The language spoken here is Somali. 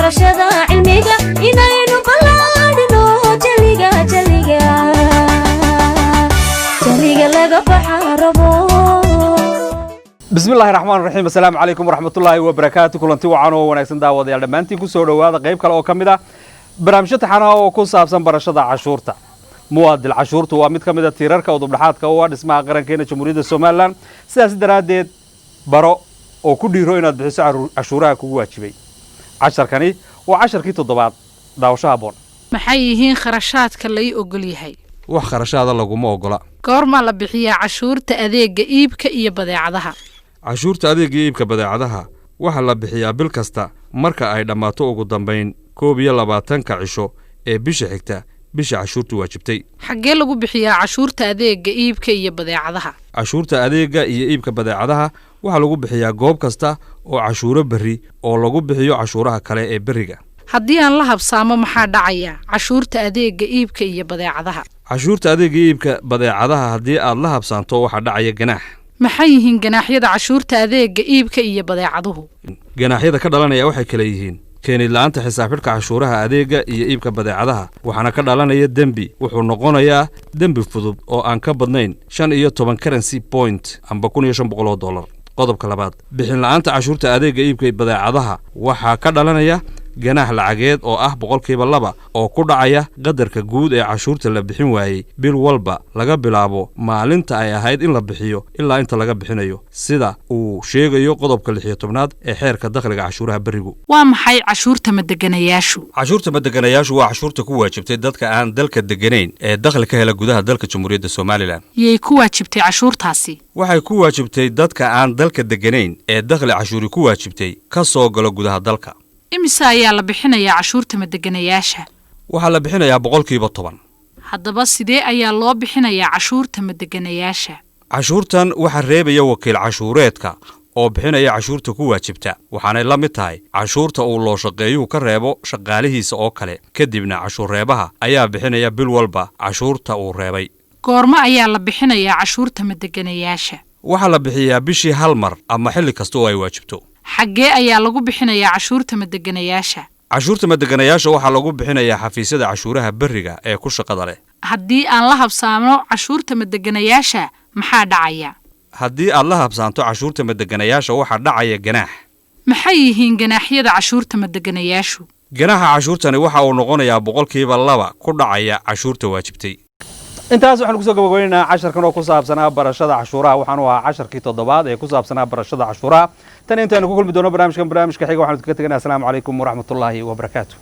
barashada cilmiga inaynu ballaadhino jaliga laga baxarabo. بسم الله الرحمن الرحيم. السلام عليكم ورحمة الله وبركاته. كلنتي وعانو ونكسن دعوة يا دمانتي كسر وهذا قريب كلا وكمدا برامجة حنا وكوس أبسم برشة عشورته مواد العشورة وامد كمدا تيررك وضبحات كواد اسمها قرن كينة جمهورية الصومال سياس درادة برا وكل يروينا بحس عشورة كوات شبي 10 كني و10 كي تضبط داوشابون محييين خرشات كلي أقوليهاي وخرشات الله قوم أقولا كورما لبحية عشورة أذيق إيبك إيه بضيعضها cashuurta adeega iibka badeecadaha waxa la bixiyaa bil kasta marka ay dhamaato ugu dambeyn 12 cisho ee bisha xigta bisha cashuurtu waajibtay. xagee lagu bixiyaa cashuurta adeega iibka iyo badeecadaha? cashuurta adeega iyo iibka badeecadaha waxa lagu bixiyaa goob kasta oo cashuuro bari oo lagu bixiyo cashuuraha kale ee bariga. haddii aan la habsaamo maxaa dhacaya cashuurta adeega iibka iyo badeecadaha? cashuurta adeega iibka badeecadaha haddii aad la habsaanto waxa dhacaya ganaax. maxay yihiin ganaaxyada cashuurta adeega iibka iyo badeecaduhu? ganaaxyada ka dhalanaya waxay kala yihiin keenid la'aanta xisaabxidhka cashuuraha adeega iyo iibka badeecadaha waxaana ka dhalanaya dembi wuxuu noqonayaa dembi fudud oo aan ka badnayn 15 currency point amba $1500. qodobka labaad bixin la'aanta cashuurta adeega iibka badeecadaha waxaa ka dhalanaya ganaax lacageed oo ah 2% oo ku dhacaya qadarka guud ee cashuurta la bixin waayay bil walba laga bilaabo maalinta ay ahayd in la bixiyo ilaa inta laga bixinayo sida uu sheegayo qodobka 16aad ee xeerka dakhliga cashuuraha barigu. waa maxay cashuurta madeganayaashu? cashuurta madeganayaashu waa cashuurta ku waajibtay dadka aan dalka deganayn ee dakhli ka hela gudaha dalka Jamhuuriyadda Soomaaliland. yey ku waajibtay cashuurtaasi? waxay ku waajibtay dadka aan dalka deganayn ee dakhli cashuuri ku waajibtay ka soo galo gudaha dalka. imise ayaa la bixinayaa cashuurta madeganayaasha? waxaa la bixinayaa 10%. haddaba sidee ayaa loo bixinayaa cashuurta madeganayaasha? cashuurtan waxaa reebaya wakiil cashuureedka oo bixinaya cashuurta ku waajibta waxaanay la mid tahay cashuurta uu loo shaqeeyuhu ka reebo shaqaalihiisa oo kale kadibna cashuur reebaha ayaa bixinaya bil walba cashuurta uu reebay. goorma ayaa la bixinayaa cashuurta madeganayaasha? waxaa la bixiyaa bishii hal mar ama xilli kasta oo ay waajibto. xaggee ayaa lagu bixinayaa cashuurta madeganayaasha? cashuurta madeganayaasha waxaa lagu bixinayaa xafiisyada cashuuraha bariga ee ku shaqada leh. haddii aan la habsaamno cashuurta madeganayaasha maxaa dhacaya? haddii aad la habsaanto cashuurta madeganayaasha waxaa dhacaya ganaax. maxay yihiin ganaaxyada cashuurta madeganayaashu? ganaaxa cashuurtani waxa uu noqonayaa 2% ku dhacaya cashuurta waajibtay. intaas waxaan ku soo gabagabeynaa casharkan oo ku saabsanaa barashada cashuuraha waxaan u ahaa casharkii 7aad ee ku saabsanaa barashada cashuuraha tan intaanu ku kulmi doono barnaamijka xiga waxaan idinkaga tegaynaa. Assalaamu calaykum waraxmatullaahi wabarakaatuh.